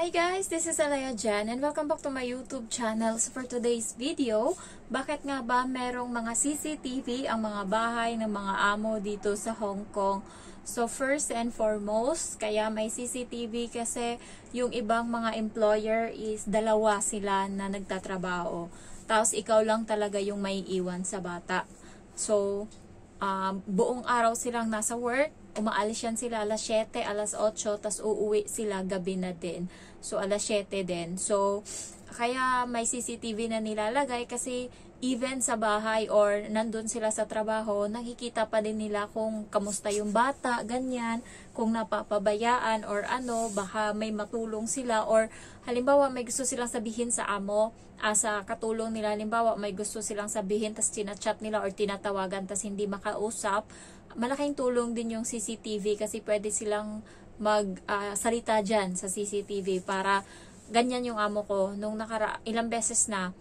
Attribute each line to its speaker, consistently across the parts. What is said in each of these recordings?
Speaker 1: Hi guys, this is Alaya Jan and welcome back to my YouTube channel. So for today's video, bakit nga ba merong mga CCTV ang mga bahay ng mga amo dito sa Hong Kong? So first and foremost, kaya may CCTV kasi yung ibang mga employer is dalawa sila na nagtatrabaho. Tapos ikaw lang talaga yung may iwan sa bata. So buong araw silang nasa work, umaalis yan sila alas 7, alas 8, tas uuwi sila gabi na din. So, alas 7 din. So, kaya may CCTV na nilalagay kasi even sa bahay or nandun sila sa trabaho, nakikita pa din nila kung kamusta yung bata, ganyan, kung napapabayaan or ano, baka may matulong sila or halimbawa may gusto silang sabihin sa amo, sa katulong nila, halimbawa may gusto silang sabihin tas tinachat nila or tinatawagan tas hindi makausap, malaking tulong din yung CCTV kasi pwede silang magsalita dyan sa CCTV para ganyan yung amo ko nung ilang beses na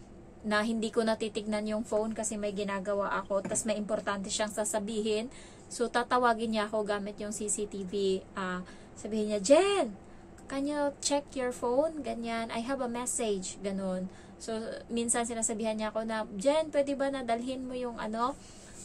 Speaker 1: hindi ko natitignan yung phone kasi may ginagawa ako tas may importante siyang sasabihin, so tatawagin niya ako gamit yung CCTV. Sabihin niya, Jen, can you check your phone? Ganyan, I have a message, ganun. So minsan sinasabihan niya ako na, Jen, pwede ba nadalhin mo yung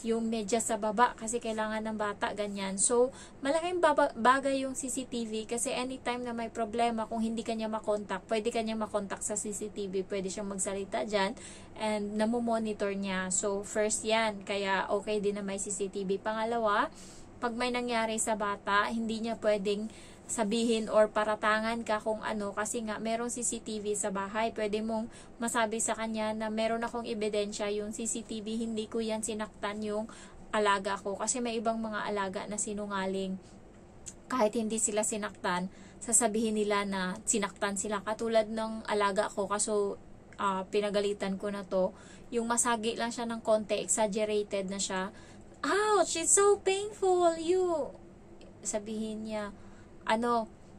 Speaker 1: yung medyas sa baba kasi kailangan ng bata, ganyan. So, malaking bagay yung CCTV kasi anytime na may problema, kung hindi kanya makontak, pwede kanya makontak sa CCTV, pwede siyang magsalita dyan and namomonitor niya. So, first yan, kaya okay din na may CCTV. Pangalawa, pag may nangyari sa bata, hindi niya pwedeng sabihin or paratangan ka kung ano kasi nga merong CCTV sa bahay. Pwede mong masabi sa kanya na meron akong ebidensya yung CCTV, hindi ko yan sinaktan yung alaga ko. Kasi may ibang mga alaga na sinungaling. Kahit hindi sila sinaktan, sasabihin nila na sinaktan sila. Katulad ng alaga ko, kaso pinagalitan ko na to. Yung masagi lang siya ng konti, exaggerated na siya. Ouch! It's so painful! Sabihin niya,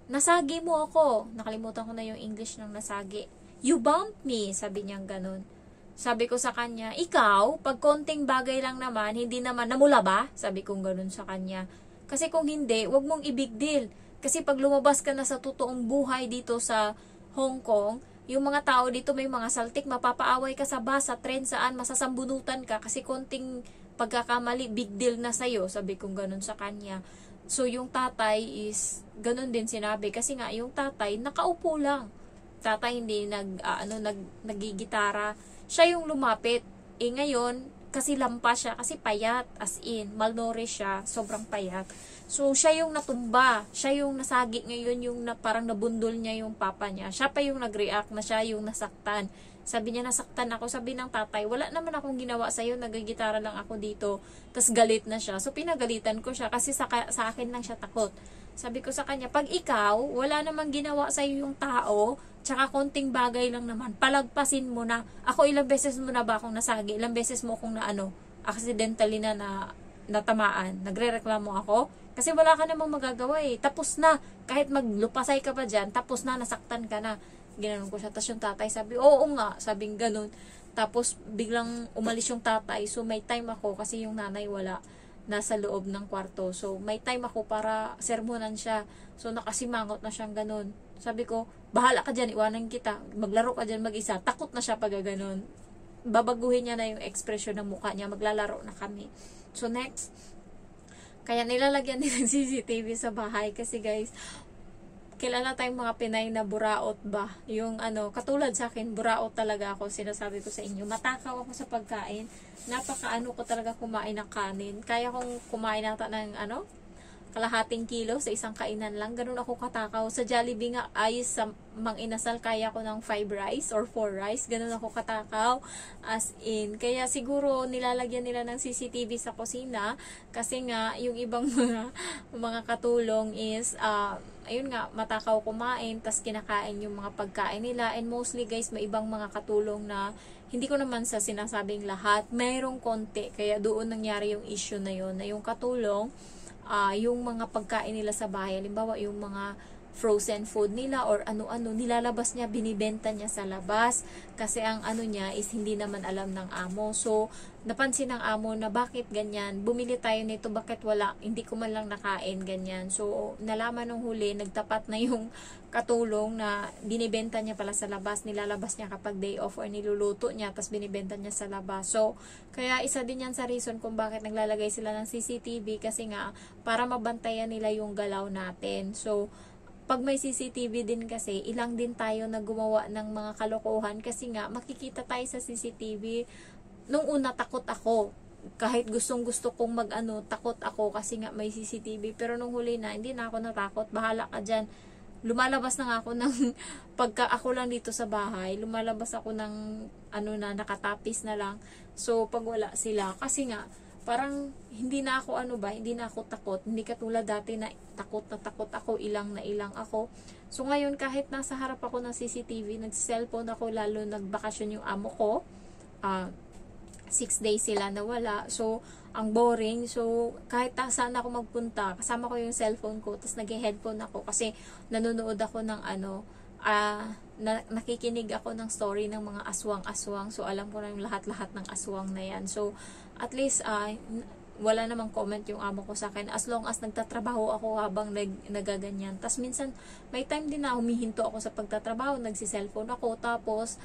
Speaker 1: nasagi mo ako. Nakalimutan ko na yung English ng nasagi. You bumped me, sabi niya ganun. Sabi ko sa kanya, ikaw, pag konting bagay lang naman, hindi naman, namula ba? Sabi kong ganun sa kanya. Kasi kung hindi, wag mong i-big deal. Kasi pag lumabas ka na sa totoong buhay dito sa Hong Kong, yung mga tao dito may mga saltik, mapapaaway ka sa bus, sa tren, saan, masasambunutan ka. Kasi konting pagkakamali, big deal na sa'yo. Sabi kong ganun sa kanya. So, yung tatay is, ganun din sinabi. Kasi nga, yung tatay, nakaupo lang. Tatay hindi nagigitara. Siya yung lumapit. Ngayon, kasi lampas siya, kasi payat, as in, malnourished siya, sobrang payat. So, siya yung natumba. Siya yung nasagi ngayon, yung parang nabundol niya yung papa niya. Siya pa yung nag-react na siya yung nasaktan. Sabi niya, nasaktan ako. Sabi ng tatay, wala naman akong ginawa sa'yo, nagigitara lang ako dito. Tapos galit na siya. So, pinagalitan ko siya kasi sa akin lang siya takot. Sabi ko sa kanya, pag ikaw, wala namang ginawa sa'yo yung tao, tsaka konting bagay lang naman, palagpasin mo na. Ako, ilang beses mo na ba akong nasagi? Ilang beses mo akong accidentally na natamaan? Nagre-reklamo ako? Kasi wala ka namang magagawa eh. Tapos na. Kahit maglupasay ka pa dyan, tapos na, nasaktan ka na. Ginanon ko siya. Tapos yung tatay sabi, oo nga, sabing ganun. Tapos biglang umalis yung tatay. So may time ako kasi yung nanay wala, nasa loob ng kwarto. So may time ako para sermonan siya. So nakasimangot na siyang ganun. Sabi ko, bahala ka dyan, iwanan kita. Maglaro ka dyan mag-isa. Takot na siya pag ganun. Babaguhin niya na yung expression ng mukha niya. Maglalaro na kami. So next, kaya nilalagyan din ng CCTV sa bahay. Kasi guys, kilala tayong mga Pinay na buraot ba? Yung katulad sa akin, buraot talaga ako, sinasabi ko sa inyo. Matakaw ako sa pagkain. Napakaano ko talaga kumain ng kanin. Kaya kong kumain nata ng kalahating kilo sa isang kainan lang. Ganun ako katakaw. Sa Jollibee nga, ayos sa Mang Inasal, kaya ko ng 5 rice or 4 rice. Ganun ako katakaw. As in. Kaya siguro nilalagyan nila ng CCTV sa kusina. Kasi nga, yung ibang mga katulong is, ayun nga, matakaw kumain, tas kinakain yung mga pagkain nila. And mostly guys, may ibang mga katulong na, hindi ko naman sa sinasabing lahat, mayroong konti. Kaya doon nangyari yung issue na yun, na yung katulong, yung mga pagkain nila sa bahay, halimbawa yung mga frozen food nila or ano-ano, nilalabas niya, binibenta niya sa labas. Kasi ang ano niya is hindi naman alam ng amo. So, napansin ng amo na bakit ganyan, bumili tayo nito, bakit wala, hindi ko man lang nakain, ganyan. So, nalaman nung huli, nagtapat na yung katulong na binibenta niya pala sa labas, nilalabas niya kapag day off or niluluto niya, tapos binibenta niya sa labas. So, kaya isa din yan sa reason kung bakit naglalagay sila ng CCTV, kasi nga, para mabantayan nila yung galaw natin. So, pag may CCTV din kasi, ilang din tayo na gumawa ng mga kalokohan kasi nga, makikita tayo sa CCTV. Nung una, takot ako. Kahit gustong-gusto kong takot ako kasi nga may CCTV. Pero nung huli na, hindi na ako natakot. Bahala ka dyan. Lumalabas na nga ako ng, pagka ako lang dito sa bahay, lumalabas ako ng, nakatapis na lang. So, pag wala sila, kasi nga, parang hindi na ako hindi na ako takot. Hindi katulad dati na takot ako, ilang na ilang ako. So ngayon kahit nasa harap ako ng CCTV, nag-cellphone ako, lalo nagbakasyon yung amo ko. 6 days sila nawala. So ang boring. So kahit saan ako magpunta, kasama ko yung cellphone ko, tapos nag-headphone ako kasi nanonood ako ng nakikinig ako ng story ng mga aswang-aswang. So alam ko na yung lahat-lahat ng aswang na yan. So at least wala namang comment yung amo ko sa akin as long as nagtatrabaho ako habang nagaganyan. Tapos minsan may time din na humihinto ako sa pagtatrabaho, nagsi-cellphone ako, tapos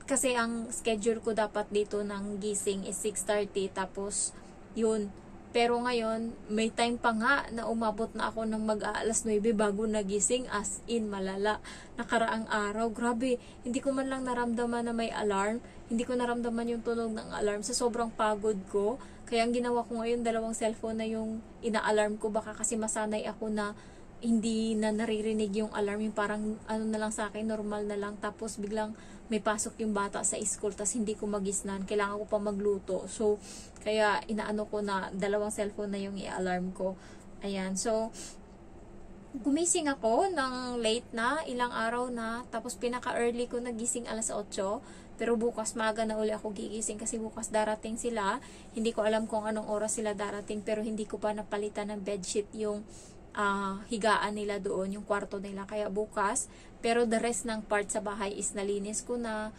Speaker 1: kasi ang schedule ko dapat dito ng gising is 6:30, tapos yun. Pero ngayon, may time pa nga na umabot na ako ng mag-aalas 9 bago nagising, as in malala. Nakaraang araw, grabe, hindi ko man lang naramdaman na may alarm. Hindi ko naramdaman yung tunog ng alarm sa sobrang pagod ko. Kaya ang ginawa ko ngayon, 2 cellphone na yung ina-alarm ko, baka kasi masanay ako na hindi na naririnig yung alarm, yung parang na lang sa akin, normal na lang, tapos biglang may pasok yung bata sa school, tapos hindi ko magisnan, kailangan ko pa magluto. So kaya inaano ko na 2 cellphone na yung i-alarm ko. Ayan, so gumising ako ng late na, ilang araw na, tapos pinaka-early ko nagising alas 8, pero bukas maaga na uli ako gigising kasi bukas darating sila. Hindi ko alam kung anong oras sila darating, pero hindi ko pa napalitan ng bedsheet yung higaan nila doon, yung kwarto nila. Kaya bukas, pero the rest ng part sa bahay is nalinis ko na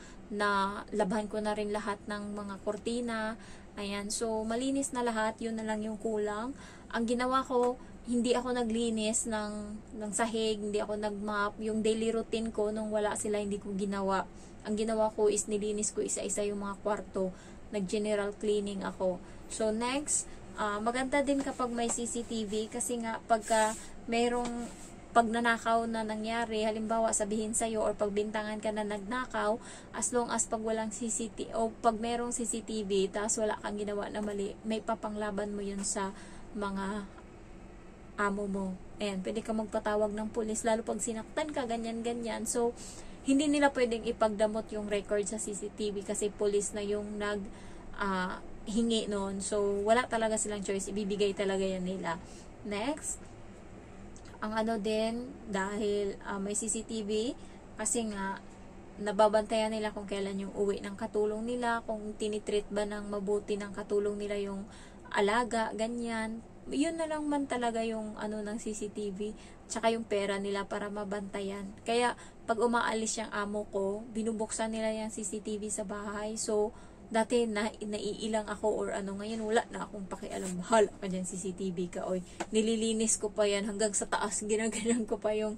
Speaker 1: labhan ko na rin lahat ng mga kortina. Ayan, so malinis na lahat, yun na lang yung kulang. Ang ginawa ko, hindi ako naglinis ng sahig, hindi ako nagmap. Yung daily routine ko nung wala sila, hindi ko ginawa. Ang ginawa ko is nilinis ko isa-isa yung mga kwarto. Nag-general cleaning ako. So next, maganda din kapag may CCTV kasi nga pagka merong pagnanakaw na nangyari, halimbawa sabihin sa'yo or pagbintangan ka na nagnakaw, as long as pag walang CCTV o pag merong CCTV tapos wala kang ginawa na mali, may papanglaban mo yun sa mga amo mo. Ayan, pwede ka magpatawag ng pulis lalo pag sinaktan ka, ganyan-ganyan. So hindi nila pwedeng ipagdamot yung record sa CCTV kasi pulis na yung hingi noon. So, wala talaga silang choice. Ibibigay talaga yan nila. Next, ang din, dahil may CCTV, kasi nga, nababantayan nila kung kailan yung uwi ng katulong nila, kung tinitreat ba ng mabuti ng katulong nila yung alaga, ganyan. Yun na lang man talaga yung ng CCTV, tsaka yung pera nila para mabantayan. Kaya, pag umaalis yung amo ko, binubuksan nila yung CCTV sa bahay. So, dati naiilang ako or ngayon wala na akong pakialam, bahala ka dyan, CCTV ka, oy, nililinis ko pa yan hanggang sa taas, ginaganyan ko pa yung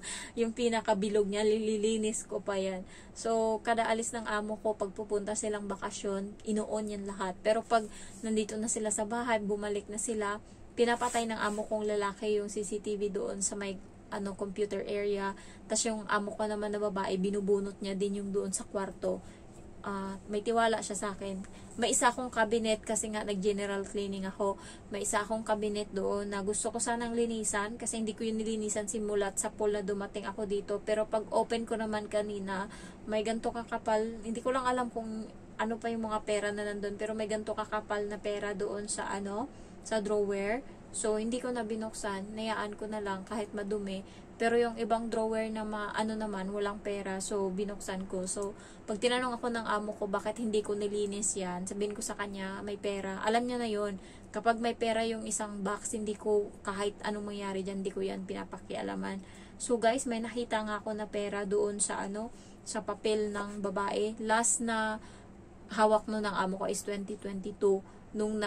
Speaker 1: pinakabilog niya, nililinis ko pa yan. So kada alis ng amo ko, pag pupunta silang bakasyon, ino-on yan lahat. Pero pag nandito na sila sa bahay, bumalik na sila, pinapatay ng amo kong lalaki yung CCTV doon sa may computer area, tas yung amo ko naman na babae, binubunot niya din yung doon sa kwarto. May tiwala siya sa akin. May isa akong cabinet kasi nga nag-general cleaning ako. May isa akong cabinet doon na gusto ko sanang linisan kasi hindi ko yun nilinisan simulat sa pool na dumating ako dito. Pero pag open ko naman kanina, may ganto kakapal. Hindi ko lang alam kung ano pa yung mga pera na nandun, pero may ganto kakapal na pera doon sa sa drawer. So hindi ko na binuksan, nayaan ko na lang kahit madumi. Pero yung ibang drawer na naman, walang pera. So, binuksan ko. So, pag tinanong ako ng amo ko, bakit hindi ko nilinis yan, sabihin ko sa kanya, may pera. Alam niya na yon. Kapag may pera yung isang box, hindi ko, kahit anong mangyari dyan, hindi ko yan pinapakialaman. So guys, may nakita nga ako na pera doon sa sa papel ng babae. Last na hawak no ng amo ko is 2022 nung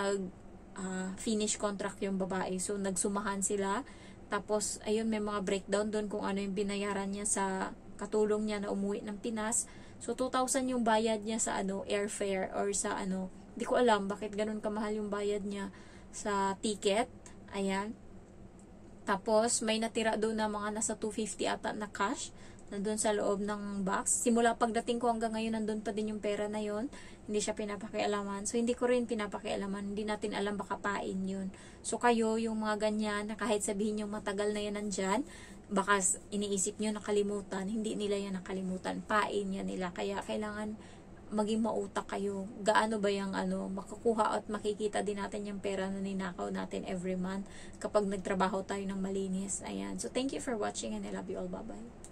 Speaker 1: finish contract yung babae. So nagsumahan sila. Tapos ayun, may mga breakdown doon kung ano yung binayaran niya sa katulong niya na umuwi ng Pinas. So 2,000 yung bayad niya sa airfare or sa hindi ko alam bakit ganun kamahal yung bayad niya sa ticket. Ayan. Tapos, may natira doon na mga nasa 250 ata na cash nandun sa loob ng box. Simula pagdating ko hanggang ngayon, nandun pa din yung pera na yon. Hindi siya pinapakialaman. So, hindi ko rin pinapakialaman. Hindi natin alam baka pain yun. So, kayo, yung mga ganyan, na kahit sabihin yung matagal na yan nandyan, baka iniisip nyo nakalimutan. Hindi nila yan nakalimutan. Pain yan nila. Kaya, kailangan maging mautak kayo. Gaano ba yung makukuha at makikita din natin yung pera na ninakaw natin every month kapag nagtrabaho tayo ng malinis. Ayan. So, thank you for watching and I love you all. Bye-bye.